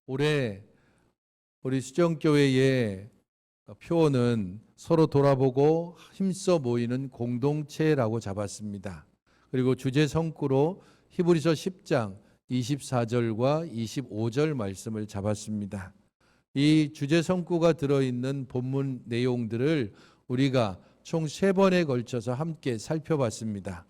올해 우리 수정교회의 표어는 서로 돌아보고 힘써 모이는 공동체라고 잡았습니다. 그리고 주제 성구로 히브리서 10장 24절과 25절 말씀을 잡았습니다. 이 주제 성구가 들어있는 본문 내용들을 우리가 총 3번에 걸쳐서 함께 살펴봤습니다.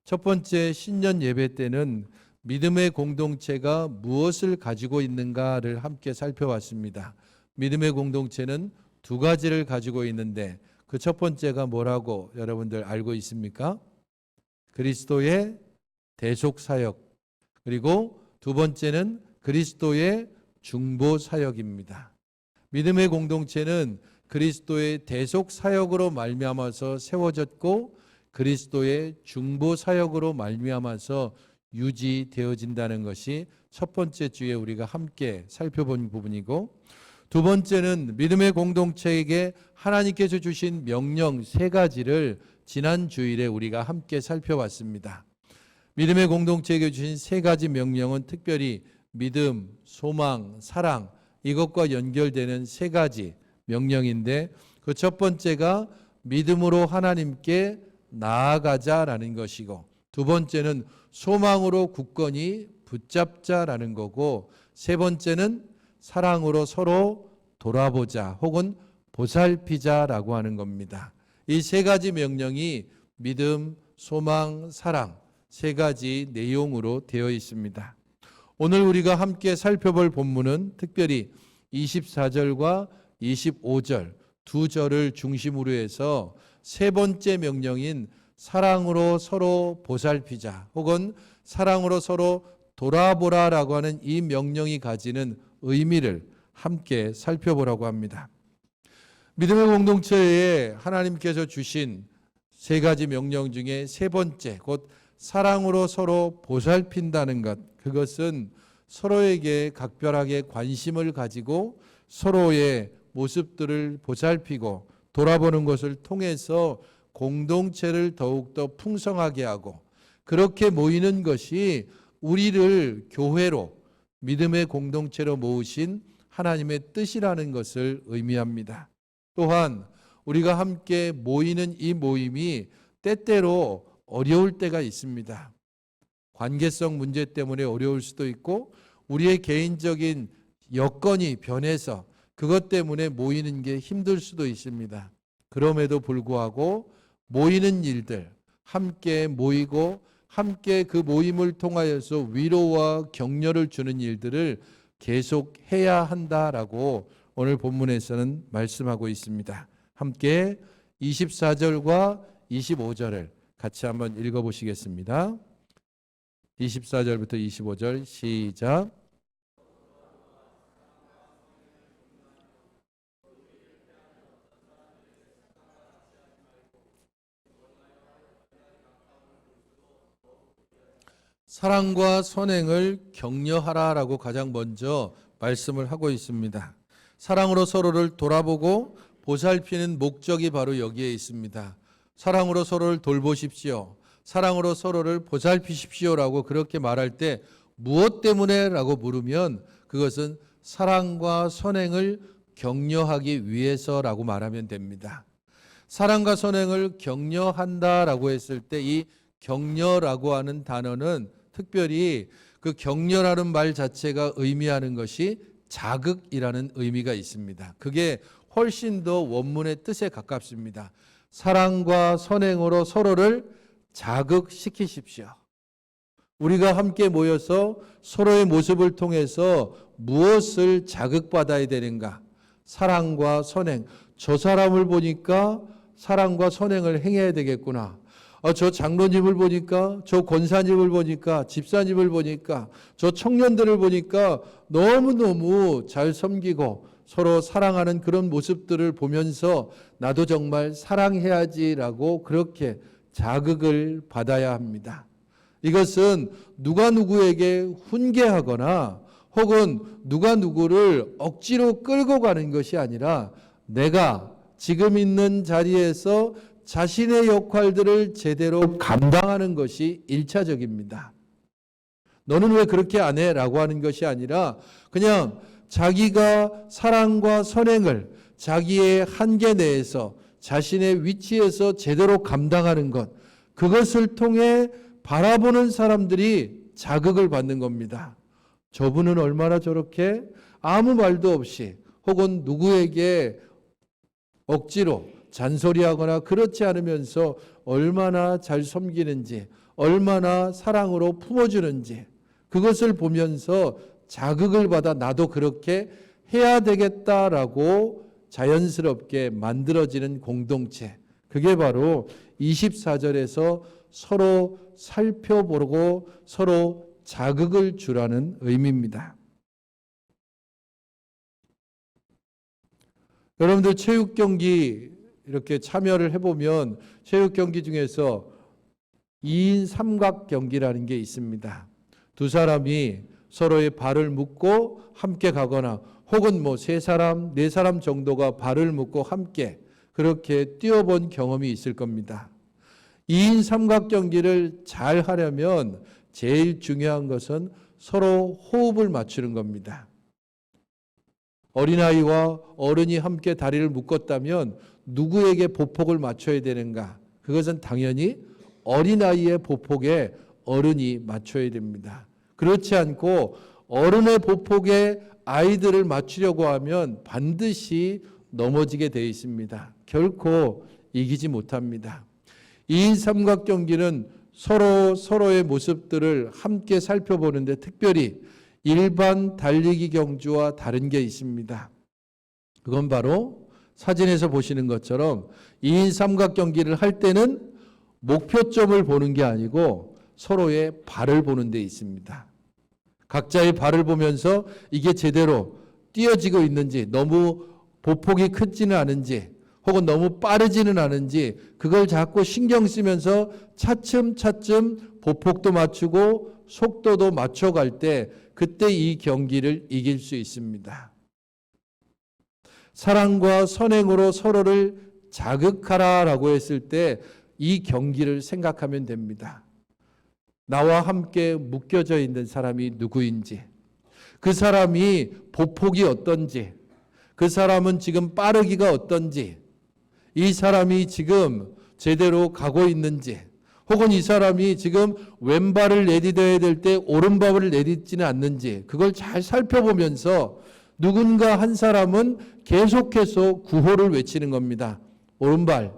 첫 번째 신년 예배 때는 믿음의 공동체가 무엇을 가지고 있는가를 함께 살펴봤습니다. 믿음의 공동체는 2가지를 가지고 있는데 그 첫 번째가 뭐라고 여러분들 알고 있습니까? 그리스도의 대속사역, 그리고 2번째는 그리스도의 중보사역입니다. 믿음의 공동체는 그리스도의 대속사역으로 말미암아서 세워졌고 그리스도의 중보사역으로 말미암아서 유지되어진다는 것이 첫 번째 주에 우리가 함께 살펴본 부분이고, 2번째는 믿음의 공동체에게 하나님께서 주신 명령 3가지를 지난 주일에 우리가 함께 살펴봤습니다. 믿음의 공동체에게 주신 3가지 명령은 특별히 믿음, 소망, 사랑, 이것과 연결되는 3가지 명령인데, 그 첫 번째가 믿음으로 하나님께 나아가자라는 것이고, 2번째는 소망으로 굳건히 붙잡자라는 거고, 3번째는 사랑으로 서로 돌아보자 혹은 보살피자라고 하는 겁니다. 이 3가지 명령이 믿음, 소망, 사랑 3가지 내용으로 되어 있습니다. 오늘 우리가 함께 살펴볼 본문은 특별히 24절과 25절 2절을 중심으로 해서 3번째 명령인 사랑으로 서로 보살피자 혹은 사랑으로 서로 돌아보라라고 하는 이 명령이 가지는 의미를 함께 살펴보라고 합니다. 믿음의 공동체에 하나님께서 주신 3가지 명령 중에 3번째, 곧 사랑으로 서로 보살핀다는 것, 그것은 서로에게 각별하게 관심을 가지고 서로의 모습들을 보살피고 돌아보는 것을 통해서 공동체를 더욱더 풍성하게 하고, 그렇게 모이는 것이 우리를 교회로 믿음의 공동체로 모으신 하나님의 뜻이라는 것을 의미합니다. 또한 우리가 함께 모이는 이 모임이 때때로 어려울 때가 있습니다. 관계성 문제 때문에 어려울 수도 있고, 우리의 개인적인 여건이 변해서 그것 때문에 모이는 게 힘들 수도 있습니다. 그럼에도 불구하고 모이는 일들, 함께 모이고 함께 그 모임을 통하여서 위로와 격려를 주는 일들을 계속 해야 한다라고 오늘 본문에서는 말씀하고 있습니다. 함께 24절과 25절을 같이 한번 읽어보시겠습니다. 24절부터 25절 시작. 사랑과 선행을 격려하라라고 가장 먼저 말씀을 하고 있습니다. 사랑으로 서로를 돌아보고 보살피는 목적이 바로 여기에 있습니다. 사랑으로 서로를 돌보십시오. 사랑으로 서로를 보살피십시오라고 그렇게 말할 때 무엇 때문에? 라고 물으면 그것은 사랑과 선행을 격려하기 위해서라고 말하면 됩니다. 사랑과 선행을 격려한다라고 했을 때 이 격려라고 하는 단어는 특별히 그 격려라는 말 자체가 의미하는 것이 자극이라는 의미가 있습니다. 그게 훨씬 더 원문의 뜻에 가깝습니다. 사랑과 선행으로 서로를 자극시키십시오. 우리가 함께 모여서 서로의 모습을 통해서 무엇을 자극받아야 되는가? 사랑과 선행. 저 사람을 보니까 사랑과 선행을 행해야 되겠구나. 저 장로님을 보니까, 저 권사님을 보니까, 집사님을 보니까, 저 청년들을 보니까 너무너무 잘 섬기고 서로 사랑하는 그런 모습들을 보면서 나도 정말 사랑해야지라고 그렇게 자극을 받아야 합니다. 이것은 누가 누구에게 훈계하거나 혹은 누가 누구를 억지로 끌고 가는 것이 아니라 내가 지금 있는 자리에서 자신의 역할들을 제대로 감당하는 것이 1차적입니다. 너는 왜 그렇게 안 해? 라고 하는 것이 아니라 그냥 자기가 사랑과 선행을 자기의 한계 내에서 자신의 위치에서 제대로 감당하는 것, 그것을 통해 바라보는 사람들이 자극을 받는 겁니다. 저분은 얼마나 저렇게 아무 말도 없이 혹은 누구에게 억지로 잔소리하거나 그렇지 않으면서 얼마나 잘 섬기는지, 얼마나 사랑으로 품어주는지, 그것을 보면서 자극을 받아 나도 그렇게 해야 되겠다라고 자연스럽게 만들어지는 공동체, 그게 바로 24절에서 서로 살펴보고 서로 자극을 주라는 의미입니다. 여러분들 체육 경기 이렇게 참여를 해보면 체육 경기 중에서 2인 삼각 경기라는 게 있습니다. 두 사람이 서로의 발을 묶고 함께 가거나 혹은 뭐 3사람, 4사람 정도가 발을 묶고 함께 그렇게 뛰어본 경험이 있을 겁니다. 2인 삼각 경기를 잘 하려면 제일 중요한 것은 서로 호흡을 맞추는 겁니다. 어린아이와 어른이 함께 다리를 묶었다면 누구에게 보폭을 맞춰야 되는가? 그것은 당연히 어린아이의 보폭에 어른이 맞춰야 됩니다. 그렇지 않고 어른의 보폭에 아이들을 맞추려고 하면 반드시 넘어지게 되어 있습니다. 결코 이기지 못합니다. 2인 삼각 경기는 서로의 모습들을 함께 살펴보는데 특별히 일반 달리기 경주와 다른 게 있습니다. 그건 바로 사진에서 보시는 것처럼 2인 삼각 경기를 할 때는 목표점을 보는 게 아니고 서로의 발을 보는 데 있습니다. 각자의 발을 보면서 이게 제대로 뛰어지고 있는지, 너무 보폭이 크지는 않은지 혹은 너무 빠르지는 않은지 그걸 자꾸 신경 쓰면서 차츰차츰 보폭도 맞추고 속도도 맞춰갈 때 그때 이 경기를 이길 수 있습니다. 사랑과 선행으로 서로를 자극하라라고 했을 때 이 경기를 생각하면 됩니다. 나와 함께 묶여져 있는 사람이 누구인지, 그 사람이 보폭이 어떤지, 그 사람은 지금 빠르기가 어떤지, 이 사람이 지금 제대로 가고 있는지, 혹은 이 사람이 지금 왼발을 내딛어야 될 때 오른발을 내딛지는 않는지 그걸 잘 살펴보면서 누군가 한 사람은 계속해서 구호를 외치는 겁니다. 오른발,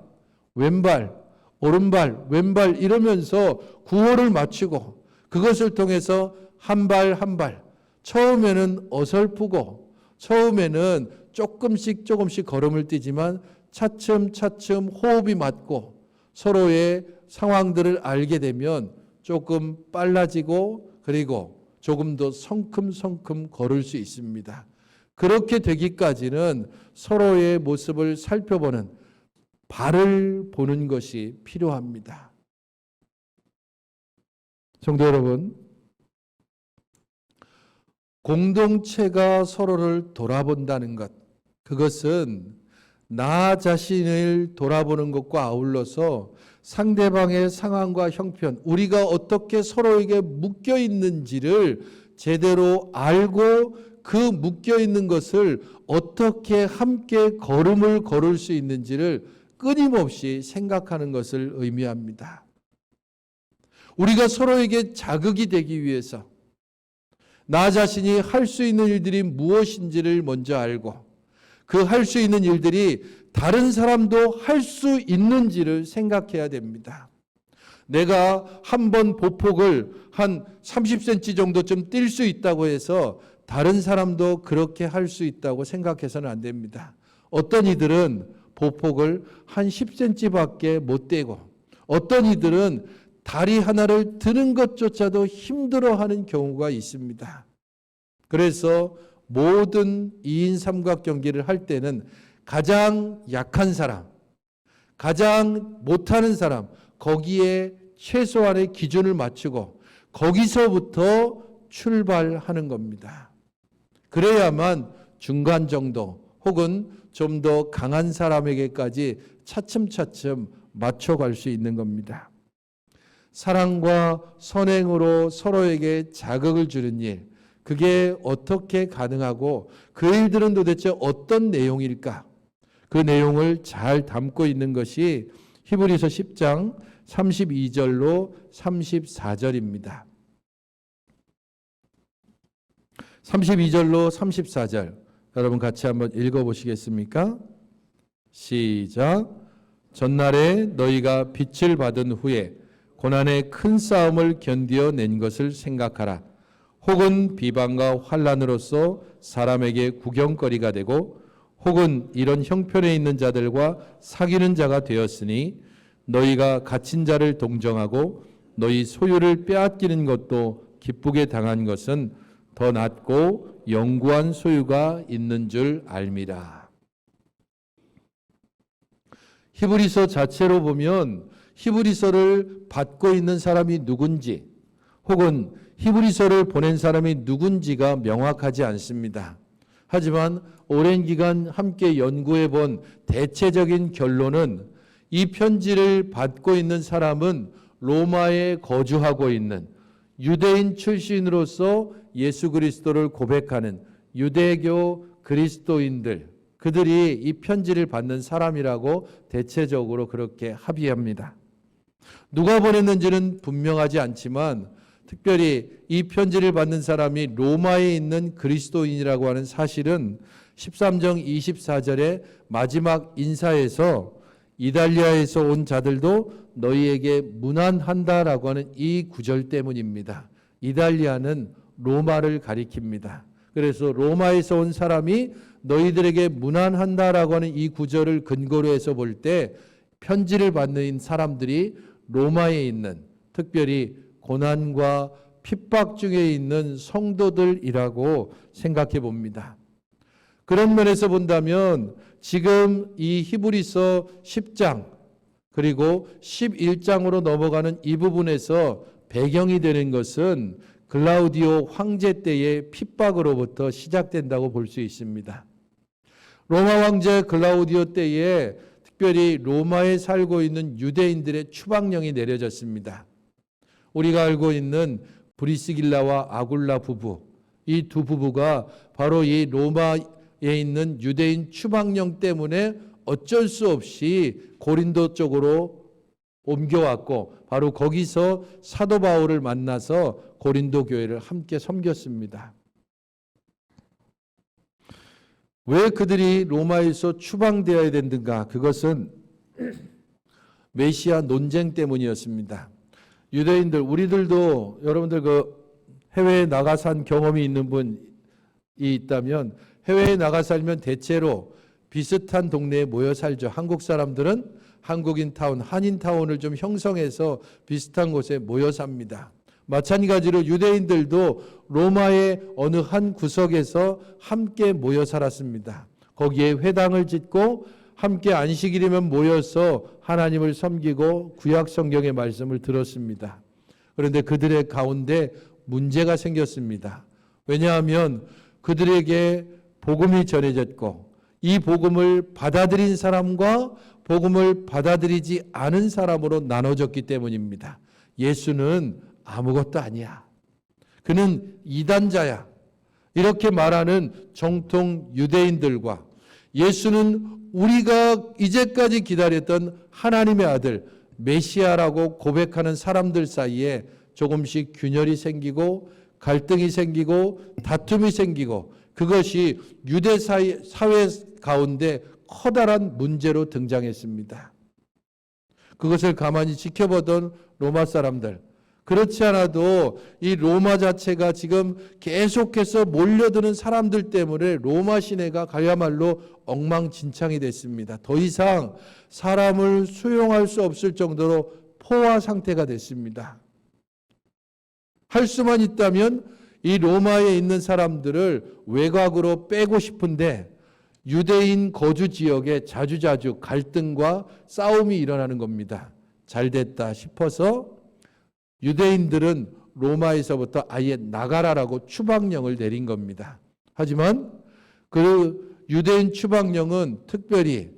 왼발, 오른발, 왼발 이러면서 구호를 맞추고 그것을 통해서 한 발 한 발, 처음에는 어설프고 처음에는 조금씩 걸음을 뛰지만 차츰차츰 호흡이 맞고 서로의 상황들을 알게 되면 조금 빨라지고 그리고 조금 더 성큼성큼 걸을 수 있습니다. 그렇게 되기까지는 서로의 모습을 살펴보는 발을 보는 것이 필요합니다. 성도 여러분, 공동체가 서로를 돌아본다는 것, 그것은 나 자신을 돌아보는 것과 아울러서 상대방의 상황과 형편, 우리가 어떻게 서로에게 묶여 있는지를 제대로 알고 그 묶여 있는 것을 어떻게 함께 걸음을 걸을 수 있는지를 끊임없이 생각하는 것을 의미합니다. 우리가 서로에게 자극이 되기 위해서 나 자신이 할 수 있는 일들이 무엇인지를 먼저 알고 그 할 수 있는 일들이 다른 사람도 할 수 있는지를 생각해야 됩니다. 내가 한 번 보폭을 한 30cm 정도쯤 뛸 수 있다고 해서 다른 사람도 그렇게 할 수 있다고 생각해서는 안 됩니다. 어떤 이들은 보폭을 한 10cm밖에 못 떼고 어떤 이들은 다리 하나를 드는 것조차도 힘들어하는 경우가 있습니다. 그래서 모든 2인 삼각 경기를 할 때는 가장 약한 사람, 가장 못하는 사람, 거기에 최소한의 기준을 맞추고 거기서부터 출발하는 겁니다. 그래야만 중간 정도 혹은 좀 더 강한 사람에게까지 차츰차츰 맞춰갈 수 있는 겁니다. 사랑과 선행으로 서로에게 자극을 주는 일, 그게 어떻게 가능하고 그 일들은 도대체 어떤 내용일까? 그 내용을 잘 담고 있는 것이 히브리서 10장 32절로 34절입니다. 32절로 34절 여러분 같이 한번 읽어보시겠습니까? 시작. 전날에 너희가 빛을 받은 후에 고난의 큰 싸움을 견디어낸 것을 생각하라. 혹은 비방과 환난으로서 사람에게 구경거리가 되고 혹은 이런 형편에 있는 자들과 사귀는 자가 되었으니 너희가 갇힌 자를 동정하고 너희 소유를 빼앗기는 것도 기쁘게 당한 것은 더 낫고 영구한 소유가 있는 줄 알미라. 히브리서 자체로 보면 히브리서를 받고 있는 사람이 누군지 혹은 히브리서를 보낸 사람이 누군지가 명확하지 않습니다. 하지만 오랜 기간 함께 연구해 본 대체적인 결론은 이 편지를 받고 있는 사람은 로마에 거주하고 있는 유대인 출신으로서 예수 그리스도를 고백하는 유대교 그리스도인들, 그들이 이 편지를 받는 사람이라고 대체적으로 그렇게 합의합니다. 누가 보냈는지는 분명하지 않지만 특별히 이 편지를 받는 사람이 로마에 있는 그리스도인이라고 하는 사실은 13장 24절의 마지막 인사에서 이달리아에서 온 자들도 너희에게 문안한다라고 하는 이 구절 때문입니다. 이달리아는 로마를 가리킵니다. 그래서 로마에서 온 사람이 너희들에게 문안한다라고 하는 이 구절을 근거로 해서 볼 때 편지를 받는 사람들이 로마에 있는 특별히 고난과 핍박 중에 있는 성도들이라고 생각해 봅니다. 그런 면에서 본다면 지금 이 히브리서 10장 그리고 11장으로 넘어가는 이 부분에서 배경이 되는 것은 글라우디오 황제 때의 핍박으로부터 시작된다고 볼 수 있습니다. 로마 황제 글라우디오 때에 특별히 로마에 살고 있는 유대인들의 추방령이 내려졌습니다. 우리가 알고 있는 브리스길라와 아굴라 부부, 이 두 부부가 바로 이 로마에 있는 유대인 추방령 때문에 어쩔 수 없이 고린도 쪽으로 옮겨왔고 바로 거기서 사도 바울을 만나서 고린도 교회를 함께 섬겼습니다. 왜 그들이 로마에서 추방되어야 됐는가? 그것은 메시아 논쟁 때문이었습니다. 유대인들, 우리들도 여러분들 그 해외에 나가 산 경험이 있는 분이 있다면 해외에 나가 살면 대체로 비슷한 동네에 모여 살죠. 한국 사람들은 한국인 타운, 한인 타운을 좀 형성해서 비슷한 곳에 모여 삽니다. 마찬가지로 유대인들도 로마의 어느 한 구석에서 함께 모여 살았습니다. 거기에 회당을 짓고 함께 안식일이면 모여서 하나님을 섬기고 구약 성경의 말씀을 들었습니다. 그런데 그들의 가운데 문제가 생겼습니다. 왜냐하면 그들에게 복음이 전해졌고 이 복음을 받아들인 사람과 복음을 받아들이지 않은 사람으로 나눠졌기 때문입니다. 예수는 아무것도 아니야. 그는 이단자야. 이렇게 말하는 정통 유대인들과 예수는 우리가 이제까지 기다렸던 하나님의 아들 메시아라고 고백하는 사람들 사이에 조금씩 균열이 생기고 갈등이 생기고 다툼이 생기고 그것이 유대 사회 가운데 커다란 문제로 등장했습니다. 그것을 가만히 지켜보던 로마 사람들, 그렇지 않아도 이 로마 자체가 지금 계속해서 몰려드는 사람들 때문에 로마 시내가 그야말로 엉망진창이 됐습니다. 더 이상 사람을 수용할 수 없을 정도로 포화 상태가 됐습니다. 할 수만 있다면 이 로마에 있는 사람들을 외곽으로 빼고 싶은데 유대인 거주 지역에 자주자주 갈등과 싸움이 일어나는 겁니다. 잘 됐다 싶어서 유대인들은 로마에서부터 아예 나가라라고 추방령을 내린 겁니다. 하지만 그 유대인 추방령은 특별히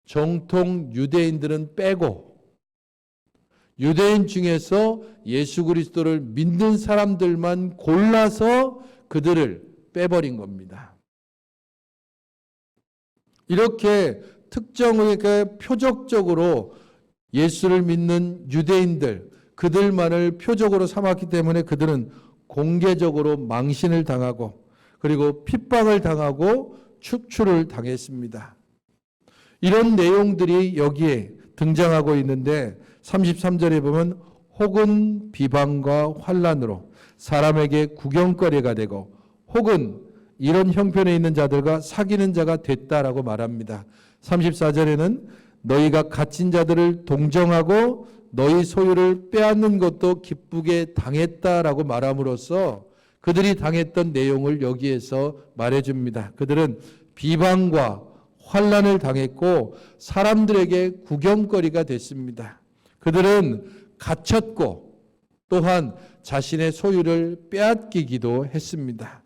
정통 유대인들은 빼고 유대인 중에서 예수 그리스도를 믿는 사람들만 골라서 그들을 빼버린 겁니다. 이렇게 특정하게 표적적으로 예수를 믿는 유대인들, 그들만을 표적으로 삼았기 때문에 그들은 공개적으로 망신을 당하고 그리고 핍박을 당하고 축출을 당했습니다. 이런 내용들이 여기에 등장하고 있는데 33절에 보면 혹은 비방과 환난으로 사람에게 구경거리가 되고 혹은 이런 형편에 있는 자들과 사귀는 자가 됐다라고 말합니다. 34절에는 너희가 갇힌 자들을 동정하고 너희 소유를 빼앗는 것도 기쁘게 당했다라고 말함으로써 그들이 당했던 내용을 여기에서 말해줍니다. 그들은 비방과 환난을 당했고 사람들에게 구경거리가 됐습니다. 그들은 갇혔고 또한 자신의 소유를 빼앗기기도 했습니다.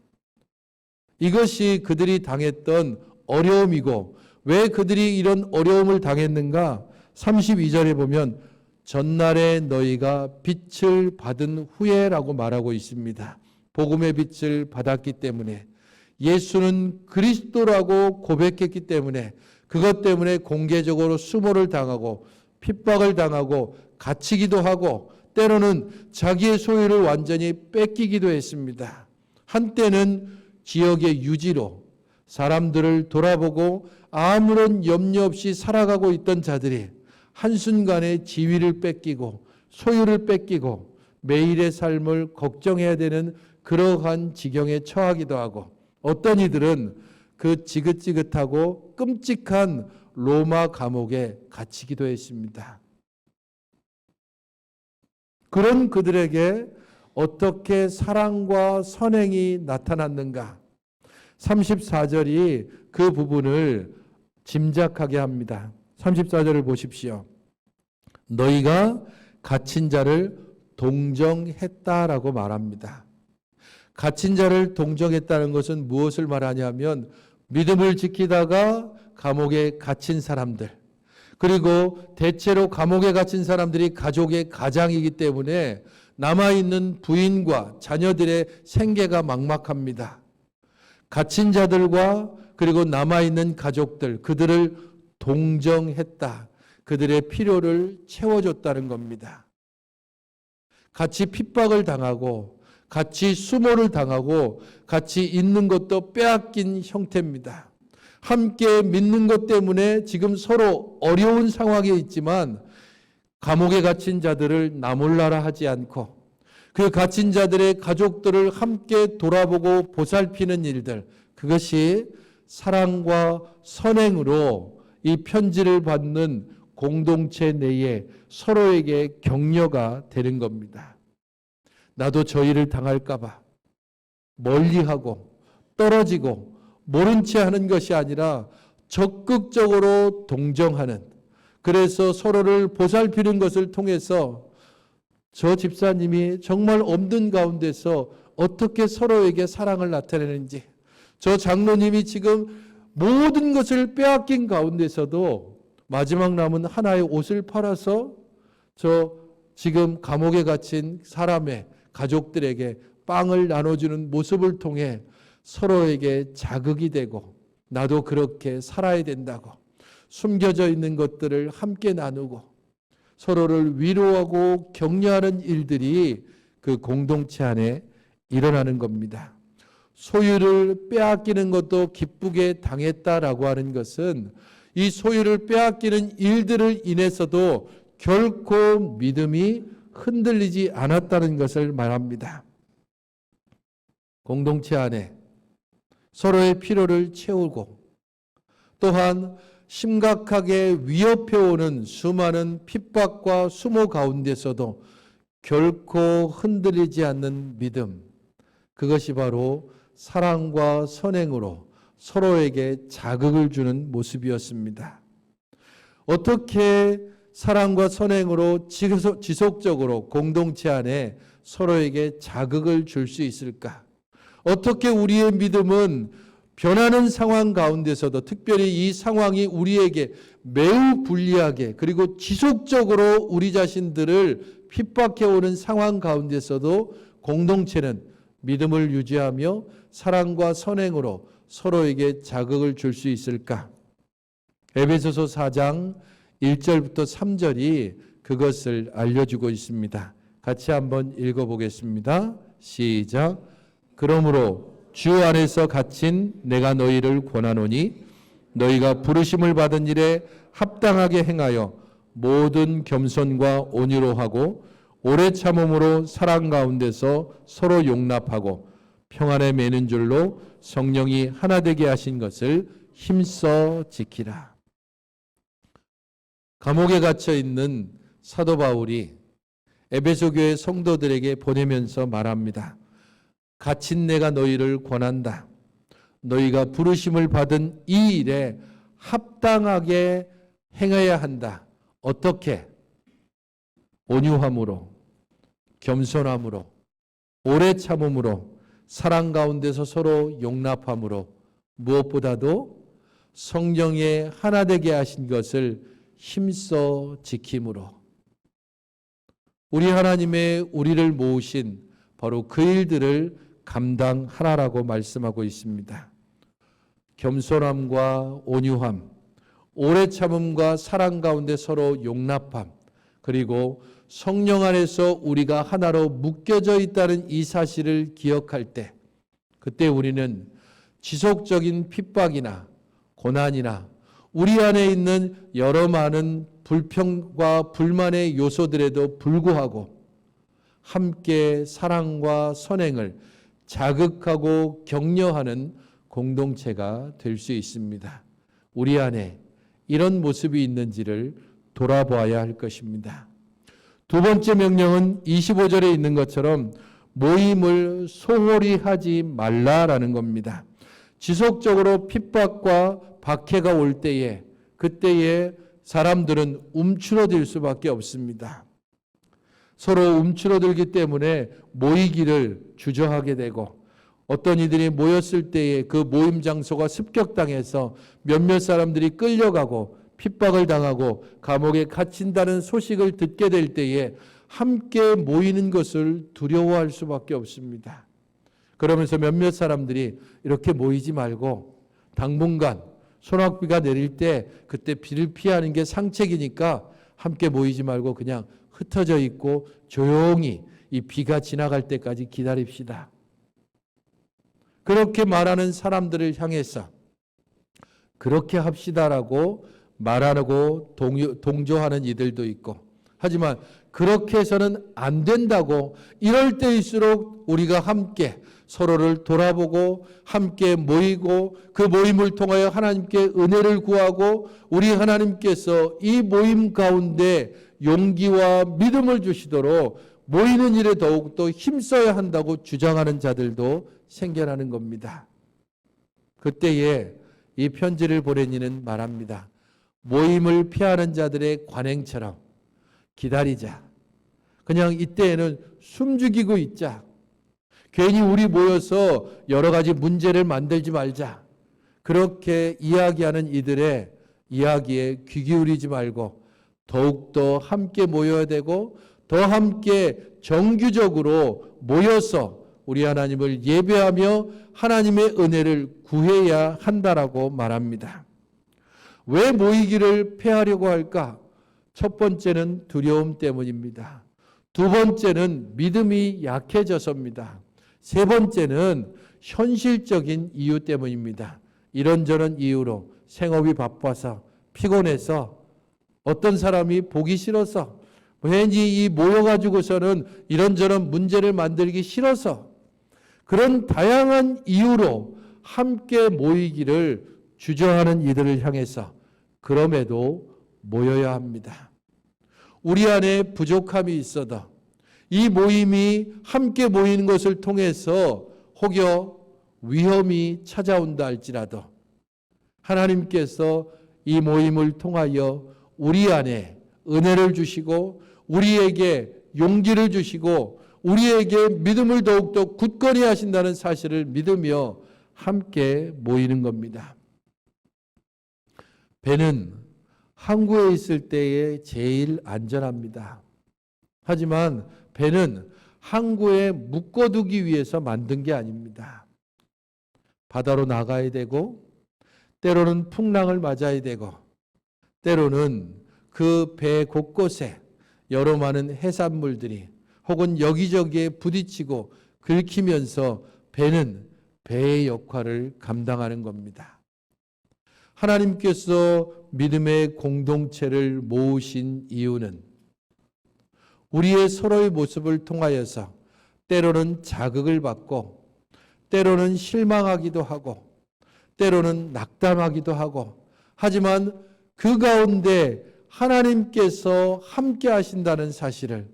이것이 그들이 당했던 어려움이고 왜 그들이 이런 어려움을 당했는가? 32절에 보면 전날에 너희가 빛을 받은 후에라고 말하고 있습니다. 복음의 빛을 받았기 때문에 예수는 그리스도라고 고백했기 때문에 그것 때문에 공개적으로 수모를 당하고 핍박을 당하고 갇히기도 하고 때로는 자기의 소유를 완전히 뺏기기도 했습니다. 한때는 지역의 유지로 사람들을 돌아보고 아무런 염려 없이 살아가고 있던 자들이 한순간에 지위를 뺏기고 소유를 뺏기고 매일의 삶을 걱정해야 되는 그러한 지경에 처하기도 하고 어떤 이들은 그 지긋지긋하고 끔찍한 로마 감옥에 갇히기도 했습니다. 그런 그들에게 어떻게 사랑과 선행이 나타났는가? 34절이 그 부분을 짐작하게 합니다. 34절을 보십시오. 너희가 갇힌 자를 동정했다라고 말합니다. 갇힌 자를 동정했다는 것은 무엇을 말하냐면 믿음을 지키다가 감옥에 갇힌 사람들, 그리고 대체로 감옥에 갇힌 사람들이 가족의 가장이기 때문에 남아있는 부인과 자녀들의 생계가 막막합니다. 갇힌 자들과 그리고 남아있는 가족들, 그들을 동정했다. 그들의 필요를 채워줬다는 겁니다. 같이 핍박을 당하고 같이 수모를 당하고 같이 있는 것도 빼앗긴 형태입니다. 함께 믿는 것 때문에 지금 서로 어려운 상황에 있지만 감옥에 갇힌 자들을 나몰라라 하지 않고 그 갇힌 자들의 가족들을 함께 돌아보고 보살피는 일들, 그것이 사랑과 선행으로 이 편지를 받는 공동체 내에 서로에게 격려가 되는 겁니다. 나도 저 일을 당할까 봐 멀리하고 떨어지고 모른 채 하는 것이 아니라 적극적으로 동정하는, 그래서 서로를 보살피는 것을 통해서 저 집사님이 정말 없는 가운데서 어떻게 서로에게 사랑을 나타내는지, 저 장로님이 지금 모든 것을 빼앗긴 가운데서도 마지막 남은 하나의 옷을 팔아서 저 지금 감옥에 갇힌 사람의 가족들에게 빵을 나눠주는 모습을 통해 서로에게 자극이 되고 나도 그렇게 살아야 된다고 숨겨져 있는 것들을 함께 나누고 서로를 위로하고 격려하는 일들이 그 공동체 안에 일어나는 겁니다. 소유를 빼앗기는 것도 기쁘게 당했다라고 하는 것은 이 소유를 빼앗기는 일들을 인해서도 결코 믿음이 흔들리지 않았다는 것을 말합니다. 공동체 안에 서로의 필요를 채우고 또한 심각하게 위협해오는 수많은 핍박과 수모 가운데서도 결코 흔들리지 않는 믿음, 그것이 바로 사랑과 선행으로 서로에게 자극을 주는 모습이었습니다. 어떻게 사랑과 선행으로 지속적으로 공동체 안에 서로에게 자극을 줄 수 있을까? 어떻게 우리의 믿음은 변하는 상황 가운데서도 특별히 이 상황이 우리에게 매우 불리하게 그리고 지속적으로 우리 자신들을 핍박해 오는 상황 가운데서도 공동체는 믿음을 유지하며 사랑과 선행으로 서로에게 자극을 줄 수 있을까? 에베소서 4장 1절부터 3절이 그것을 알려주고 있습니다. 같이 한번 읽어보겠습니다. 시작. 그러므로 주 안에서 갇힌 내가 너희를 권하노니 너희가 부르심을 받은 일에 합당하게 행하여 모든 겸손과 온유로 하고 오래 참음으로 사랑 가운데서 서로 용납하고 평안에 매는 줄로 성령이 하나 되게 하신 것을 힘써 지키라. 감옥에 갇혀 있는 사도 바울이 에베소 교회 성도들에게 보내면서 말합니다. 갇힌 내가 너희를 권한다. 너희가 부르심을 받은 이 일에 합당하게 행해야 한다. 어떻게? 온유함으로, 겸손함으로, 오래 참음으로, 사랑 가운데서 서로 용납함으로, 무엇보다도 성령의 하나 되게 하신 것을 힘써 지킴으로. 우리 하나님의 우리를 모으신 바로 그 일들을 감당하라라고 말씀하고 있습니다. 겸손함과 온유함, 오래 참음과 사랑 가운데 서로 용납함, 그리고 성령 안에서 우리가 하나로 묶여져 있다는 이 사실을 기억할 때, 그때 우리는 지속적인 핍박이나 고난이나 우리 안에 있는 여러 많은 불평과 불만의 요소들에도 불구하고 함께 사랑과 선행을 자극하고 격려하는 공동체가 될 수 있습니다. 우리 안에 이런 모습이 있는지를 돌아보아야 할 것입니다. 두 번째 명령은 25절에 있는 것처럼 모임을 소홀히 하지 말라라는 겁니다. 지속적으로 핍박과 박해가 올 때에 그때에 사람들은 움츠러들 수밖에 없습니다. 서로 움츠러들기 때문에 모이기를 주저하게 되고 어떤 이들이 모였을 때에 그 모임 장소가 습격당해서 몇몇 사람들이 끌려가고 핍박을 당하고 감옥에 갇힌다는 소식을 듣게 될 때에 함께 모이는 것을 두려워할 수밖에 없습니다. 그러면서 몇몇 사람들이 이렇게 모이지 말고 당분간 소낙비가 내릴 때 그때 비를 피하는 게 상책이니까 함께 모이지 말고 그냥 흩어져 있고 조용히 이 비가 지나갈 때까지 기다립시다. 그렇게 말하는 사람들을 향해서 그렇게 합시다라고 말하고 동조하는 이들도 있고, 하지만 그렇게 해서는 안 된다고 이럴 때일수록 우리가 함께 서로를 돌아보고 함께 모이고 그 모임을 통하여 하나님께 은혜를 구하고 우리 하나님께서 이 모임 가운데 용기와 믿음을 주시도록 모이는 일에 더욱더 힘써야 한다고 주장하는 자들도 생겨나는 겁니다. 그때에 이 편지를 보낸 이는 말합니다. 모임을 피하는 자들의 관행처럼 기다리자. 그냥 이때에는 숨죽이고 있자. 괜히 우리 모여서 여러 가지 문제를 만들지 말자. 그렇게 이야기하는 이들의 이야기에 귀 기울이지 말고 더욱더 함께 모여야 되고 더 함께 정규적으로 모여서 우리 하나님을 예배하며 하나님의 은혜를 구해야 한다라고 말합니다. 왜 모이기를 피하려고 할까? 첫 번째는 두려움 때문입니다. 두 번째는 믿음이 약해져서입니다. 세 번째는 현실적인 이유 때문입니다. 이런저런 이유로 생업이 바빠서 피곤해서 어떤 사람이 보기 싫어서 괜히 이 모여가지고서는 이런저런 문제를 만들기 싫어서 그런 다양한 이유로 함께 모이기를 주저하는 이들을 향해서 그럼에도 모여야 합니다. 우리 안에 부족함이 있어도 이 모임이 함께 모이는 것을 통해서 혹여 위험이 찾아온다 할지라도 하나님께서 이 모임을 통하여 우리 안에 은혜를 주시고 우리에게 용기를 주시고 우리에게 믿음을 더욱더 굳건히 하신다는 사실을 믿으며 함께 모이는 겁니다. 배는 항구에 있을 때에 제일 안전합니다. 하지만 배는 항구에 묶어두기 위해서 만든 게 아닙니다. 바다로 나가야 되고, 때로는 풍랑을 맞아야 되고, 때로는 그 배 곳곳에 여러 많은 해산물들이 혹은 여기저기에 부딪히고 긁히면서 배는 배의 역할을 감당하는 겁니다. 하나님께서 믿음의 공동체를 모으신 이유는 우리의 서로의 모습을 통하여서 때로는 자극을 받고, 때로는 실망하기도 하고, 때로는 낙담하기도 하고, 하지만 그 가운데 하나님께서 함께 하신다는 사실을,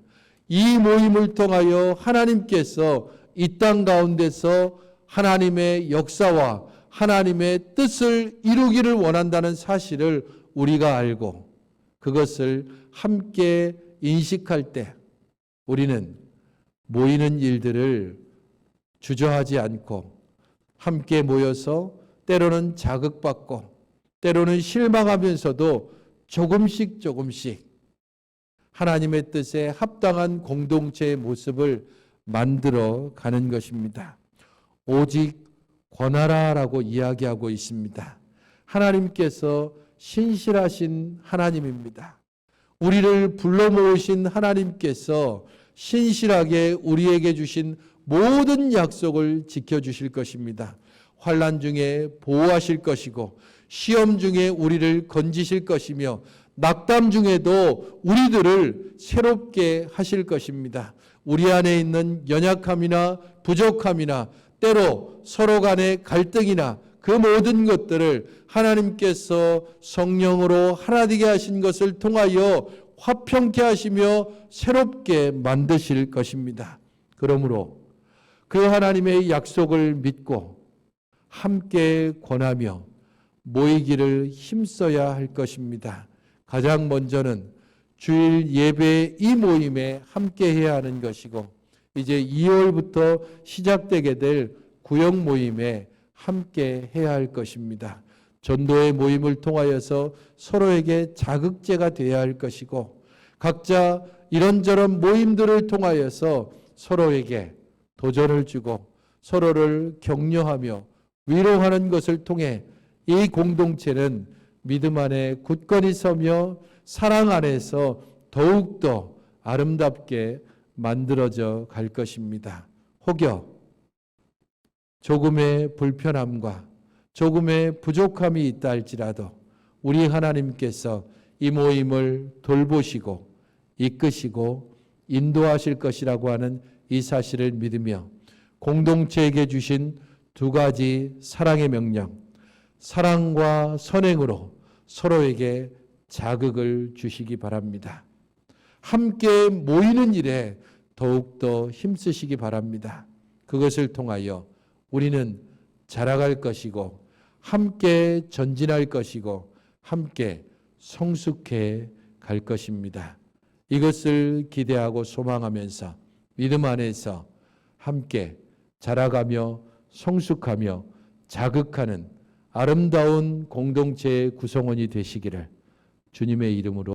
이 모임을 통하여 하나님께서 이 땅 가운데서 하나님의 역사와 하나님의 뜻을 이루기를 원한다는 사실을 우리가 알고, 그것을 함께 인식할 때 우리는 모이는 일들을 주저하지 않고 함께 모여서 때로는 자극받고 때로는 실망하면서도 조금씩 하나님의 뜻에 합당한 공동체의 모습을 만들어 가는 것입니다. 오직 권하라라고 이야기하고 있습니다. 하나님께서 신실하신 하나님입니다. 우리를 불러 모으신 하나님께서 신실하게 우리에게 주신 모든 약속을 지켜주실 것입니다. 환난 중에 보호하실 것이고, 시험 중에 우리를 건지실 것이며, 낙담 중에도 우리들을 새롭게 하실 것입니다. 우리 안에 있는 연약함이나 부족함이나 때로 서로 간의 갈등이나 그 모든 것들을 하나님께서 성령으로 하나 되게 하신 것을 통하여 화평케 하시며 새롭게 만드실 것입니다. 그러므로 그 하나님의 약속을 믿고 함께 권하며 모이기를 힘써야 할 것입니다. 가장 먼저는 주일 예배 이 모임에 함께 해야 하는 것이고, 이제 2월부터 시작되게 될 구역 모임에 함께 해야 할 것입니다. 전도의 모임을 통하여서 서로에게 자극제가 되어야 할 것이고, 각자 이런저런 모임들을 통하여서 서로에게 도전을 주고 서로를 격려하며 위로하는 것을 통해 이 공동체는 믿음 안에 굳건히 서며 사랑 안에서 더욱더 아름답게 만들어져 갈 것입니다. 혹여 조금의 불편함과 조금의 부족함이 있다 할지라도 우리 하나님께서 이 모임을 돌보시고 이끄시고 인도하실 것이라고 하는 이 사실을 믿으며 공동체에게 주신 두 가지 사랑의 명령, 사랑과 선행으로 서로에게 자극을 주시기 바랍니다. 함께 모이는 일에 더욱더 힘쓰시기 바랍니다. 그것을 통하여 우리는 자라갈 것이고 함께 전진할 것이고 함께 성숙해 갈 것입니다. 이것을 기대하고 소망하면서 믿음 안에서 함께 자라가며 성숙하며 자극하는 아름다운 공동체의 구성원이 되시기를 주님의 이름으로